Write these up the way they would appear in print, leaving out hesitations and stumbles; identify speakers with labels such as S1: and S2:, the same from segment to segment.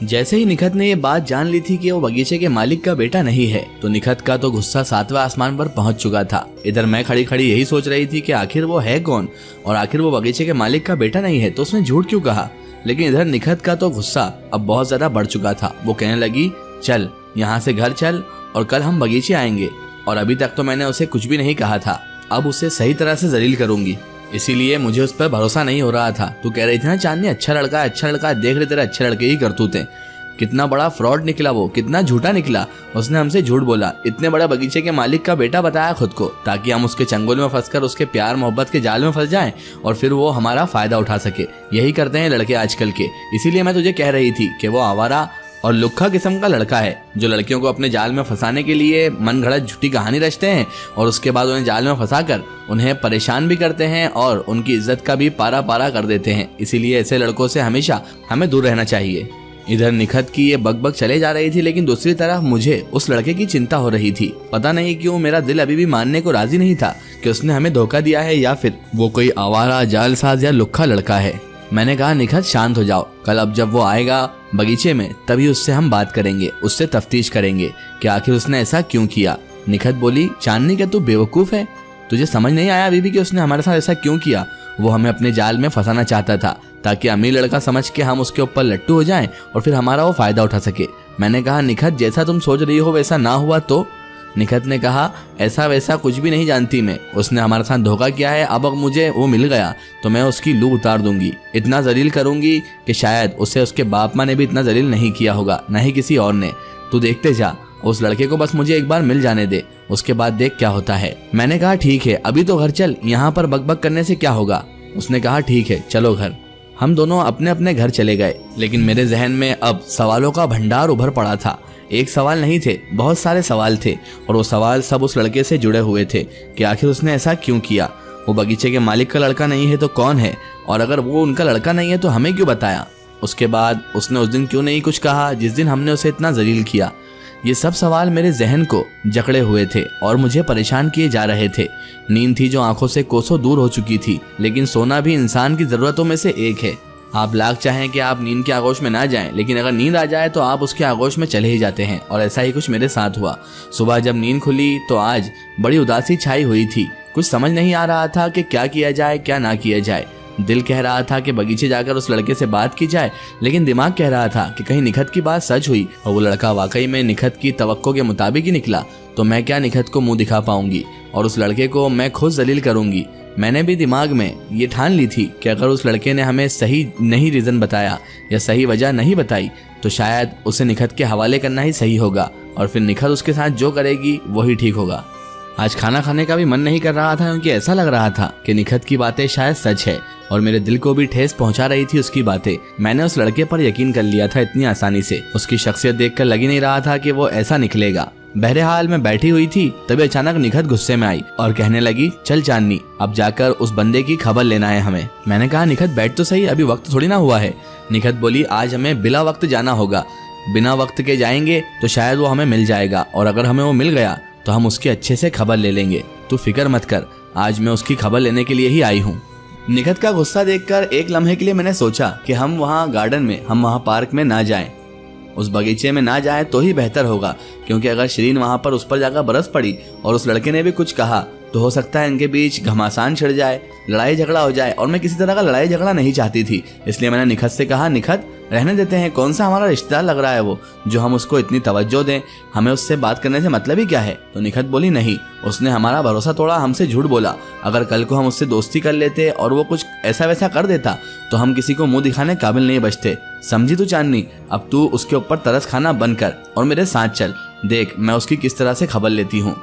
S1: जैसे ही निखत ने ये बात जान ली थी कि वो बगीचे के मालिक का बेटा नहीं है, तो निखत का तो गुस्सा 7वें आसमान पर पहुंच चुका था। इधर मैं खड़ी खड़ी यही सोच रही थी कि आखिर वो है कौन, और आखिर वो बगीचे के मालिक का बेटा नहीं है तो उसने झूठ क्यों कहा। लेकिन इधर निखत का तो गुस्सा अब बहुत ज्यादा बढ़ चुका था। वो कहने लगी, चल यहाँ से घर चल और कल हम बगीचे आएंगे। और अभी तक तो मैंने उसे कुछ भी नहीं कहा था, अब उसे सही तरह से जलील करूंगी। इसीलिए मुझे उस पर भरोसा नहीं हो रहा था। तू कह रही थी ना चांदनी, अच्छा लड़का है, अच्छा लड़का है, देख रहे तेरे अच्छे लड़के ही करतूते। कितना बड़ा फ्रॉड निकला वो, कितना झूठा निकला। उसने हमसे झूठ बोला, इतने बड़ा बगीचे के मालिक का बेटा बताया खुद को, ताकि हम उसके चंगुल में फंसकर उसके प्यार मोहब्बत के जाल में फंस जाएं और फिर वो हमारा फायदा उठा सके। यही करते हैं लड़के आजकल के। इसीलिए मैं तुझे कह रही थी कि वो आवारा और लुक्खा किस्म का लड़का है, जो लड़कियों को अपने जाल में फंसाने के लिए मन घड़त झूठी कहानी रचते हैं और उसके बाद उन्हें जाल में फंसाकर उन्हें परेशान भी करते हैं और उनकी इज्जत का भी पारा पारा कर देते हैं। इसीलिए ऐसे लड़कों से हमेशा हमें दूर रहना चाहिए। इधर निखत की ये बकबक चले जा रही थी, लेकिन दूसरी तरफ मुझे उस लड़के की चिंता हो रही थी। पता नहीं क्यों मेरा दिल अभी भी मानने को राजी नहीं था कि उसने हमें धोखा दिया है या फिर वो कोई आवारा, जालसाज या लुक्खा लड़का है। मैंने कहा, निखत शांत हो जाओ, कल अब जब वो आएगा बगीचे में तभी उससे हम बात करेंगे, उससे तफ्तीश करेंगे कि आखिर उसने ऐसा क्यों किया। निखत बोली, चांदनी क्या तू बेवकूफ है? तुझे समझ नहीं आया अभी भी कि उसने हमारे साथ ऐसा क्यों किया? वो हमें अपने जाल में फंसाना चाहता था ताकि अमीर लड़का समझ के हम उसके ऊपर लट्टू हो जाएं और फिर हमारा वो फायदा उठा सके। मैंने कहा, निखत जैसा तुम सोच रही हो वैसा ना हुआ तो? निखत ने कहा, ऐसा वैसा कुछ भी नहीं जानती मैं, उसने हमारे साथ धोखा किया है। अब मुझे वो मिल गया तो मैं उसकी लू उतार दूंगी, इतना जलील करूंगी कि शायद उसे उसके बाप माँ ने भी इतना जलील नहीं किया होगा, न ही किसी और ने। तू देखते जा, उस लड़के को बस मुझे एक बार मिल जाने दे, उसके बाद देख क्या होता है। मैंने कहा, ठीक है, अभी तो घर चल, यहाँ पर बकबक करने से क्या होगा। उसने कहा, ठीक है चलो घर। हम दोनों अपने अपने घर चले गए, लेकिन मेरे जहन में अब सवालों का भंडार उभर पड़ा था। एक सवाल नहीं थे, बहुत सारे सवाल थे, और वो सवाल सब उस लड़के से जुड़े हुए थे कि आखिर उसने ऐसा क्यों किया। वो बगीचे के मालिक का लड़का नहीं है तो कौन है, और अगर वो उनका लड़का नहीं है तो हमें क्यों बताया। उसके बाद उसने उस दिन क्यों नहीं कुछ कहा जिस दिन हमने उसे इतना जलील किया। ये सब सवाल मेरे जहन को जकड़े हुए थे और मुझे परेशान किए जा रहे थे। नींद थी जो आंखों से कोसों दूर हो चुकी थी, लेकिन सोना भी इंसान की जरूरतों में से एक है। आप लाख चाहें कि आप नींद के आगोश में ना जाएं, लेकिन अगर नींद आ जाए तो आप उसके आगोश में चले ही जाते हैं, और ऐसा ही कुछ मेरे साथ हुआ। सुबह जब नींद खुली तो आज बड़ी उदासी छाई हुई थी। कुछ समझ नहीं आ रहा था कि क्या किया जाए क्या ना किया जाए। दिल कह रहा था कि बगीचे जाकर उस लड़के से बात की जाए, लेकिन दिमाग कह रहा था कि कहीं निखत की बात सच हुई और वो लड़का वाकई में निखत की तवक्को के मुताबिक ही निकला तो मैं क्या निखत को मुंह दिखा पाऊंगी और उस लड़के को मैं खुद जलील करूंगी। मैंने भी दिमाग में ये ठान ली थी कि अगर उस लड़के ने हमें सही नहीं रीज़न बताया या सही वजह नहीं बताई तो शायद उसे निखत के हवाले करना ही सही होगा, और फिर निखत उसके साथ जो करेगी वही ठीक होगा। आज खाना खाने का भी मन नहीं कर रहा था, क्योंकि ऐसा लग रहा था कि निखत की बातें शायद सच है और मेरे दिल को भी ठेस पहुंचा रही थी उसकी बातें। मैंने उस लड़के पर यकीन कर लिया था इतनी आसानी से। उसकी शख्सियत देखकर लग ही नहीं रहा था कि वो ऐसा निकलेगा। बहरहाल मैं बैठी हुई थी, तभी अचानक निखत गुस्से में आई और कहने लगी, चल चांदनी, अब जाकर उस बंदे की खबर लेना है हमें। मैंने कहा, निखत बैठ तो सही, अभी वक्त थोड़ी ना हुआ है। निखत बोली, आज हमें बिला वक्त जाना होगा, बिना वक्त के जाएंगे तो शायद वो हमें मिल जाएगा, और अगर हमें वो मिल गया तो हम उसकी अच्छे से खबर ले लेंगे। तू फिक्र मत कर, आज मैं उसकी खबर लेने के लिए ही आई हूँ। निखत का गुस्सा देखकर एक लम्हे के लिए मैंने सोचा कि हम वहाँ गार्डन में, हम वहाँ पार्क में ना जाएं, उस बगीचे में ना जाएं तो ही बेहतर होगा, क्योंकि अगर शिरीन वहाँ पर उस पर जाकर बरस पड़ी और उस लड़के ने भी कुछ कहा तो हो सकता है इनके बीच घमासान छिड़ जाए, लड़ाई झगड़ा हो जाए, और मैं किसी तरह का लड़ाई झगड़ा नहीं चाहती थी। इसलिए मैंने निखत से कहा, निखत रहने देते हैं, कौन सा हमारा रिश्तेदार लग रहा है वो, जो हम उसको इतनी तवज्जो दें, हमें उससे बात करने से मतलब ही क्या है। तो निखत बोली, नहीं, उसने हमारा भरोसा तोड़ा, हमसे झूठ बोला। अगर कल को हम उससे दोस्ती कर लेते और वो कुछ ऐसा वैसा कर देता तो हम किसी को मुंह दिखाने काबिल नहीं बचते। समझी तू चांदनी? अब तू उसके ऊपर तरस खाना बंद कर और मेरे साथ चल, देख मैं उसकी किस तरह से खबर लेती हूँ।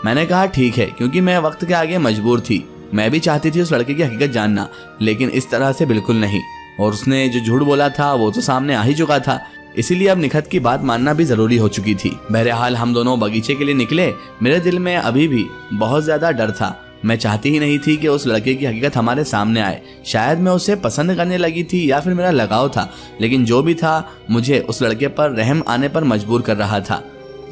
S1: मैंने कहा, ठीक है, क्योंकि मैं वक्त के आगे मजबूर थी। मैं भी चाहती थी उस लड़के की हकीकत जानना, लेकिन इस तरह से बिल्कुल नहीं, और उसने जो झूठ बोला था वो तो सामने आ ही चुका था। इसीलिए अब निखत की बात मानना भी जरूरी हो चुकी थी। बहरहाल हम दोनों बगीचे के लिए निकले। मेरे दिल में अभी भी बहुत ज्यादा डर था। मैं चाहती ही नहीं थी कि उस लड़के की हकीकत हमारे सामने आए। शायद मैं उसे पसंद करने लगी थी या फिर मेरा लगाव था, लेकिन जो भी था मुझे उस लड़के पर रहम आने पर मजबूर कर रहा था।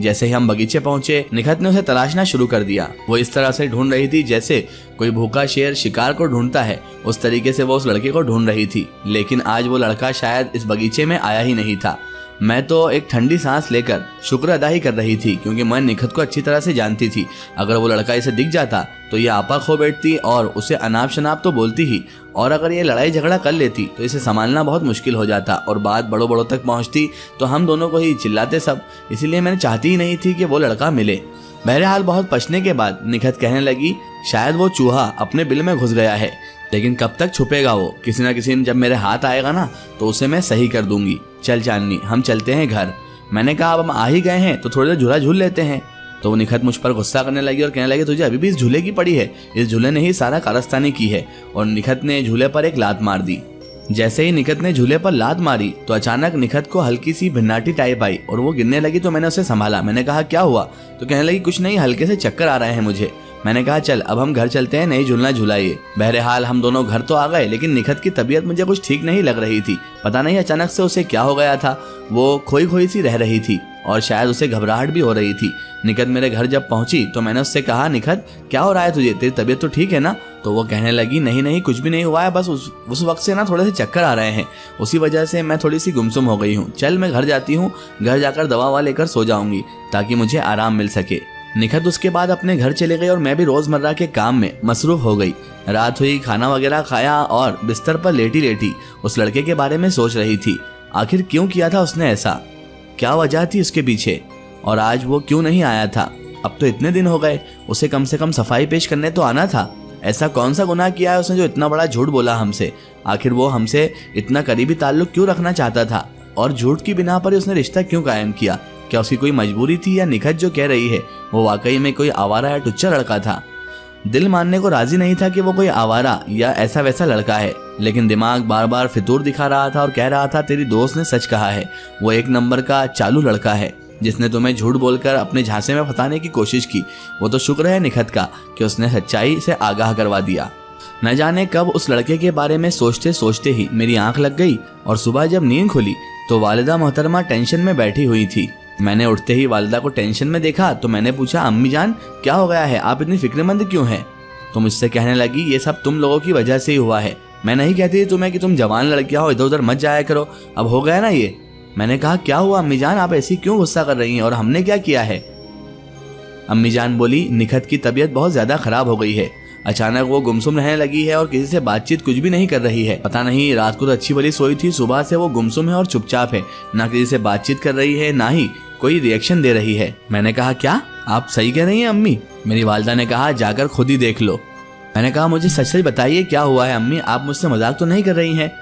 S1: जैसे ही हम बगीचे पहुंचे, निखत ने उसे तलाशना शुरू कर दिया। वो इस तरह से ढूंढ रही थी जैसे कोई भूखा शेर शिकार को ढूंढता है, उस तरीके से वो उस लड़के को ढूंढ रही थी। लेकिन आज वो लड़का शायद इस बगीचे में आया ही नहीं था। मैं तो एक ठंडी सांस लेकर शुक्र अदा ही कर रही थी, क्योंकि मैं निखत को अच्छी तरह से जानती थी। अगर वो लड़का इसे दिख जाता तो ये आपा खो बैठती और उसे अनाप शनाप तो बोलती ही, और अगर ये लड़ाई झगड़ा कर लेती तो इसे संभालना बहुत मुश्किल हो जाता और बात बड़ों बड़ों तक पहुंचती तो हम दोनों को ही चिल्लाते सब। इसीलिए मैंने चाहती ही नहीं थी कि वो लड़का मिले। बहरहाल बहुत पछने के बाद निखत कहने लगी, शायद वो चूहा अपने बिल में घुस गया है, लेकिन कब तक छुपेगा वो, किसी न किसी दिन जब मेरे हाथ आएगा ना तो उसे मैं सही कर दूंगी। चल चांदनी, हम चलते हैं घर। मैंने कहा अब हम आ ही गए हैं तो थोड़ी देर झूला झूल लेते हैं। तो वो निखत मुझ पर गुस्सा करने लगी और कहने लगी, तुझे अभी भी इस झूले की पड़ी है, इस झूले ने ही सारा कारस्तानी की है। और निखत ने झूले पर एक लात मार दी। जैसे ही निखत ने झूले पर लात मारी तो अचानक निखत को हल्की सी भिन्नाटी टाइप आई और वो गिरने लगी। तो मैंने उसे संभाला। मैंने कहा क्या हुआ? तो कहने लगी, कुछ नहीं, हल्के से चक्कर आ रहे हैं मुझे। मैंने कहा चल अब हम घर चलते हैं, नहीं झूलना झूलाइए। बहरहाल हम दोनों घर तो आ गए, लेकिन निखत की तबीयत मुझे कुछ ठीक नहीं लग रही थी। पता नहीं अचानक से उसे क्या हो गया था। वो खोई खोई सी रह रही थी और शायद उसे घबराहट भी हो रही थी। निखत मेरे घर जब पहुंची तो मैंने उससे कहा, निखत क्या हो रहा है तुझे, तेरी तबीयत तो ठीक है ना? तो वो कहने लगी, नहीं नहीं कुछ भी नहीं हुआ है, बस उस वक्त से ना थोड़े से चक्कर आ रहे हैं, उसी वजह से मैं थोड़ी सी गुमसुम हो गई हूँ। चल मैं घर जाती हूँ, घर जाकर दवा ववा लेकर सो जाऊंगी ताकि मुझे आराम मिल सके। निखत उसके बाद अपने घर चले गई और मैं भी रोजमर्रा के काम में मसरूफ हो गई। रात हुई, खाना वगैरह खाया और बिस्तर पर लेटी लेटी उस लड़के के बारे में सोच रही थी। आखिर क्यों किया था उसने ऐसा, क्या वजह थी उसके पीछे, और आज वो क्यों नहीं आया था? अब तो इतने दिन हो गए, उसे कम से कम सफाई पेश करने तो आना था। ऐसा कौन सा गुनाह किया है उसने जो इतना बड़ा झूठ बोला हमसे? आखिर वो हमसे इतना करीबी ताल्लुक क्यों रखना चाहता था, और झूठ की बिना पर उसने रिश्ता क्यों कायम किया? क्या उसकी कोई मजबूरी थी, या निखत जो कह रही है वो वाकई में कोई आवारा या टुच्चा लड़का था? दिल मानने को राजी नहीं था कि वो कोई आवारा या ऐसा वैसा लड़का है, लेकिन दिमाग बार बार फितूर दिखा रहा था और कह रहा था, तेरी दोस्त ने सच कहा है, वो एक नंबर का चालू लड़का है जिसने तुम्हें झूठ बोलकर अपने झांसे में फंसाने की कोशिश की। वो तो शुक्र है निखत का कि उसने सच्चाई से आगाह करवा दिया। न जाने कब उस लड़के के बारे में सोचते सोचते ही मेरी आंख लग गई और सुबह जब नींद खुली तो वालिदा मोहतरमा टेंशन में बैठी हुई थी। मैंने उठते ही वालिदा को टेंशन में देखा तो मैंने पूछा, अम्मी जान क्या हो गया है, आप इतनी फिक्रमंद क्यों हैं? तो मुझसे कहने लगी, ये सब तुम लोगों की वजह से ही हुआ है। मैं नहीं कहती थी तुम्हें कि तुम जवान लड़कियां हो, इधर उधर मत जाया करो, अब हो गया ना ये। मैंने कहा क्या हुआ अम्मी जान, आप ऐसी क्यों गुस्सा कर रही हैं, और हमने क्या किया है? अम्मी जान बोली, निखत की तबीयत बहुत ज्यादा खराब हो गई है। अचानक वो गुमसुम रहने लगी है और किसी से बातचीत कुछ भी नहीं कर रही है। पता नहीं, रात को तो अच्छी भली सोई थी, सुबह से वो गुमसुम है और चुपचाप है, ना किसी से बातचीत कर रही है ना ही कोई रिएक्शन दे रही है। मैंने कहा क्या आप सही कह रही हैं अम्मी? मेरी वालिदा ने कहा, जाकर खुद ही देख लो। मैंने कहा, मुझे सच सच बताइए क्या हुआ है अम्मी, आप मुझसे मजाक तो नहीं कर रही हैं?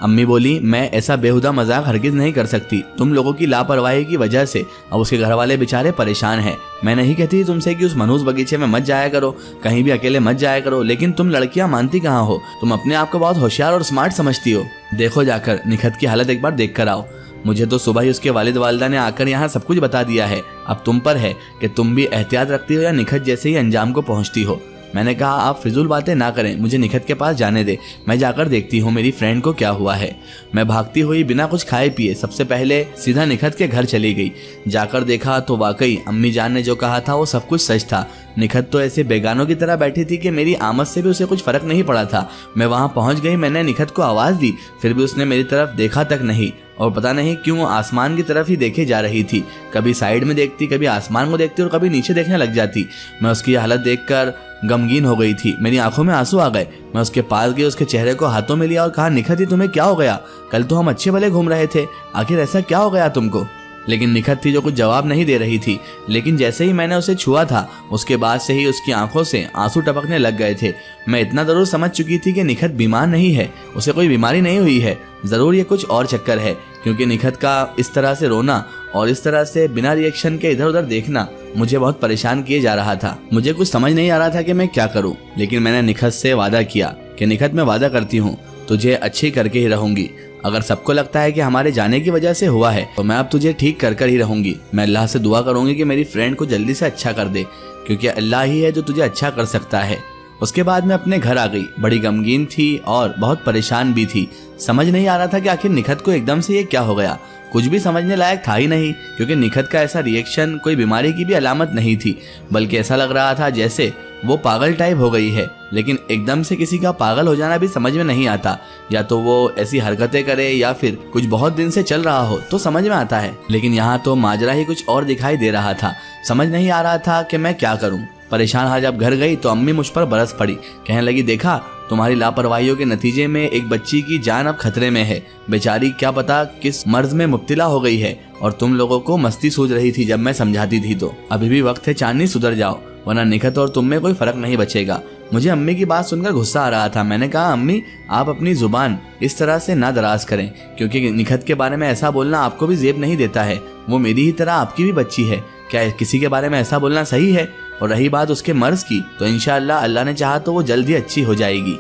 S1: अम्मी बोली, मैं ऐसा बेहुदा मजाक हरगिज नहीं कर सकती। तुम लोगों की लापरवाही की वजह से अब उसके घर वाले बेचारे परेशान हैं। मैं नहीं कहती तुमसे कि उस मनहूस बगीचे में मत जाया करो, कहीं भी अकेले मत जाया करो, लेकिन तुम लड़कियां मानती कहाँ हो? तुम अपने आप को बहुत होशियार और स्मार्ट समझती हो। देखो जाकर निखत की हालत एक बार देख कर आओ। मुझे तो सुबह ही उसके वालिद वालिदा ने आकर यहाँ सब कुछ बता दिया है। अब तुम पर है कि तुम भी एहतियात रखती हो या निखत जैसे ही अंजाम को पहुँचती हो। मैंने कहा, आप फिजूल बातें ना करें, मुझे निखत के पास जाने दे, मैं जाकर देखती हूँ मेरी फ्रेंड को क्या हुआ है। मैं भागती हुई बिना कुछ खाए पिए सबसे पहले सीधा निखत के घर चली गई। जाकर देखा तो वाकई अम्मी जान ने जो कहा था वो सब कुछ सच था। निखत तो ऐसे बेगानों की तरह बैठी थी कि मेरी आमद से भी उसे कुछ फर्क नहीं पड़ा था। मैं वहां पहुंच गई, मैंने निखत को आवाज दी, फिर भी उसने मेरी तरफ देखा तक नहीं, और पता नहीं क्यों आसमान की तरफ ही देखे जा रही थी। कभी साइड में देखती, कभी आसमान को देखती और कभी नीचे देखने लग जाती। मैं उसकी हालत देखकर गमगीन हो गई थी, मेरी आंखों में आंसू आ गए। मैं उसके पास गई, उसके चेहरे को हाथों में लिया और कहा, निखत ही तुम्हें क्या हो गया? कल तो हम अच्छे भले घूम रहे थे, आखिर ऐसा क्या हो गया तुमको? लेकिन निखत थी जो कुछ जवाब नहीं दे रही थी। लेकिन जैसे ही मैंने उसे छुआ था उसके बाद से ही उसकी आंखों से आंसू टपकने लग गए थे। मैं इतना जरूर समझ चुकी थी कि निखत बीमार नहीं है, उसे कोई बीमारी नहीं हुई है, जरूर ये कुछ और चक्कर है, क्योंकि निखत का इस तरह से रोना और इस तरह से बिना रिएक्शन के इधर उधर देखना मुझे बहुत परेशान किए जा रहा था। मुझे कुछ समझ नहीं आ रहा था कि मैं क्या करूं, लेकिन मैंने निखत से वादा किया कि निखत मैं वादा करती हूँ तुझे अच्छी करके ही रहूंगी। अगर सबको लगता है कि हमारे जाने की वजह से हुआ है तो मैं अब तुझे ठीक कर कर ही रहूंगी। मैं अल्लाह से दुआ करूंगी कि मेरी फ्रेंड को जल्दी से अच्छा कर दे, क्योंकि अल्लाह ही है जो तुझे अच्छा कर सकता है। उसके बाद मैं अपने घर आ गई। बड़ी गमगीन थी और बहुत परेशान भी थी। समझ नहीं आ रहा था कि आखिर निखत को एकदम से ये क्या हो गया। कुछ भी समझने लायक था ही नहीं, क्योंकि निखत का ऐसा रिएक्शन कोई बीमारी की भी अलामत नहीं थी, बल्कि ऐसा लग रहा था जैसे वो पागल टाइप हो गई है। लेकिन एकदम से किसी का पागल हो जाना भी समझ में नहीं आता। या तो वो ऐसी हरकतें करे या फिर कुछ बहुत दिन से चल रहा हो तो समझ में आता है, लेकिन यहाँ तो माजरा ही कुछ और दिखाई दे रहा था। समझ नहीं आ रहा था कि मैं क्या करूँ। परेशान हाल जब घर गई तो अम्मी मुझ पर बरस पड़ी। कहने लगी, देखा तुम्हारी लापरवाहियों के नतीजे में एक बच्ची की जान अब खतरे में है। बेचारी क्या पता किस मर्ज में मुब्तला हो गई है, और तुम लोगों को मस्ती सूझ रही थी जब मैं समझाती थी। तो अभी भी वक्त है चांदनी, सुधर जाओ, वरना निखत और तुम में कोई फर्क नहीं बचेगा। मुझे अम्मी की बात सुनकर गुस्सा आ रहा था। मैंने कहा, अम्मी आप अपनी जुबान इस तरह से ना दराज करें, क्योंकि निखत के बारे में ऐसा बोलना आपको भी जेब नहीं देता है। वो मेरी ही तरह आपकी भी बच्ची है। क्या किसी के बारे में ऐसा बोलना सही है? और रही बात उसके मर्ज की, तो इंशाअल्लाह अल्लाह ने चाहा तो वो जल्दी अच्छी हो जाएगी।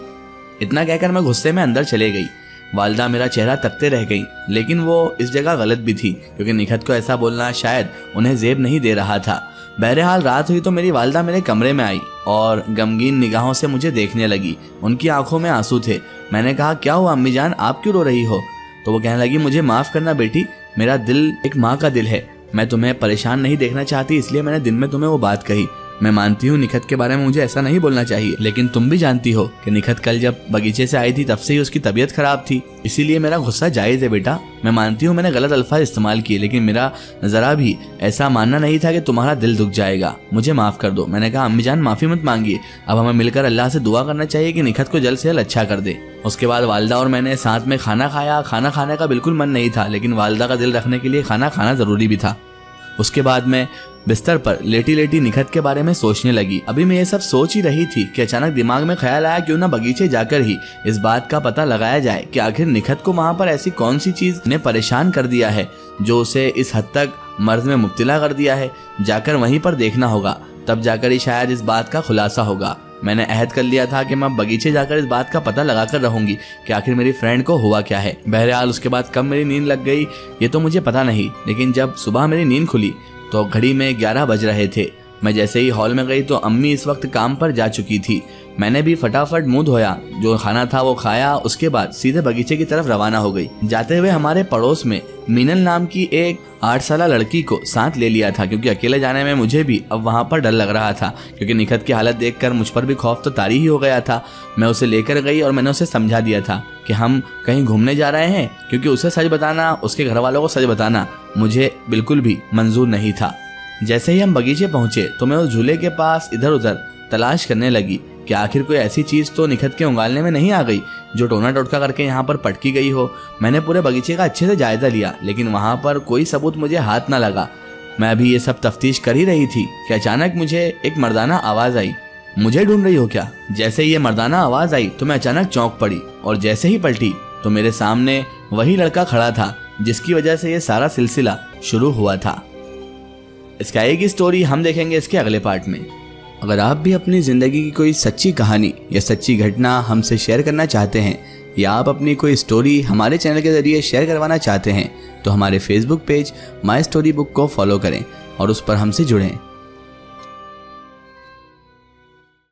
S1: इतना कहकर मैं गुस्से में अंदर चले गई। वालदा मेरा चेहरा तकते रह गई, लेकिन वो इस जगह गलत भी थी, क्योंकि निखत को ऐसा बोलना शायद उन्हें जेब नहीं दे रहा था। बहरहाल रात हुई तो मेरी वालदा मेरे कमरे में आई और गमगीन निगाहों से मुझे देखने लगी। उनकी आंखों में आंसू थे। मैंने कहा, क्या हुआ अम्मी जान, आप क्यों रो रही हो? तो वो कहने लगी, मुझे माफ करना बेटी, मेरा दिल एक माँ का दिल है। मैं तुम्हें परेशान नहीं देखना चाहती, इसलिए मैंने दिन में तुम्हें वो बात कही। मैं मानती हूँ निखत के बारे में मुझे ऐसा नहीं बोलना चाहिए, लेकिन तुम भी जानती हो कि निखत कल जब बगीचे से आई थी तब से ही उसकी तबीयत खराब थी, इसीलिए मेरा गुस्सा जायज़ है बेटा। मैं मानती हूँ मैंने गलत अल्फाज इस्तेमाल किए, लेकिन मेरा जरा भी ऐसा मानना नहीं था कि तुम्हारा दिल दुख जाएगा। मुझे माफ कर दो। मैंने कहा, अम्मी जान माफी मत मांगिए, अब हमें मिलकर अल्लाह से दुआ करना चाहिए कि निखत को जल्द से जल्द अच्छा कर दे। उसके बाद वालदा और मैंने साथ में खाना खाया। खाना खाने का बिल्कुल मन नहीं था, लेकिन वालदा का दिल रखने के लिए खाना खाना जरूरी भी था। उसके बाद मैं बिस्तर पर लेटी लेटी निखत के बारे में सोचने लगी। अभी मैं ये सब सोच ही रही थी कि अचानक दिमाग में ख्याल आया, क्यों ना बगीचे जाकर ही इस बात का पता लगाया जाए कि आखिर निखत को वहाँ पर ऐसी कौन सी चीज ने परेशान कर दिया है जो उसे इस हद तक मर्ज में मुब्तला कर दिया है। जाकर वहीं पर देखना होगा, तब जाकर ही शायद इस बात का खुलासा होगा। मैंने अहद कर लिया था कि मैं बगीचे जाकर इस बात का पता लगाकर रहूंगी कि आखिर मेरी फ्रेंड को हुआ क्या है। बहरहाल उसके बाद कब मेरी नींद लग गई ये तो मुझे पता नहीं, लेकिन जब सुबह मेरी नींद खुली तो घड़ी में 11 बज रहे थे। मैं जैसे ही हॉल में गई तो अम्मी इस वक्त काम पर जा चुकी थी। मैंने भी फटाफट मुंह धोया, जो खाना था वो खाया, उसके बाद सीधे बगीचे की तरफ रवाना हो गई। जाते हुए हमारे पड़ोस में मीनल नाम की एक 8 साल लड़की को साथ ले लिया था, क्योंकि अकेले जाने में मुझे भी अब वहाँ पर डर लग रहा था, क्योंकि निखत की हालत देखकर मुझ पर भी खौफ तो तारी ही हो गया था। मैं उसे लेकर गई और मैंने उसे समझा दिया था कि हम कहीं घूमने जा रहे हैं, क्योंकि उसे सच बताना, उसके घर वालों को सच बताना मुझे बिल्कुल भी मंजूर नहीं था। जैसे ही हम बगीचे पहुंचे तो मैं उस झूले के पास इधर उधर तलाश करने लगी कि आखिर कोई ऐसी चीज तो निखत के उंगालने में नहीं आ गई जो टोना टोटका करके यहाँ पर पटकी गई हो। मैंने पूरे बगीचे का अच्छे से जायजा लिया, लेकिन वहाँ पर कोई सबूत मुझे हाथ ना लगा। मैं अभी ये सब तफ्तीश कर ही रही थी कि अचानक मुझे एक मर्दाना आवाज आई, मुझे ढूंढ रही हो क्या? जैसे ही ये मर्दाना आवाज आई तो मैं अचानक चौंक पड़ी, और जैसे ही पलटी तो मेरे सामने वही लड़का खड़ा था जिसकी वजह से ये सारा सिलसिला शुरू हुआ था। इसका एक ही स्टोरी हम देखेंगे इसके अगले पार्ट में। अगर आप भी अपनी ज़िंदगी की कोई सच्ची कहानी या सच्ची घटना हमसे शेयर करना चाहते हैं, या आप अपनी कोई स्टोरी हमारे चैनल के ज़रिए शेयर करवाना चाहते हैं, तो हमारे Facebook page my story book को फॉलो करें और उस पर हमसे जुड़ें।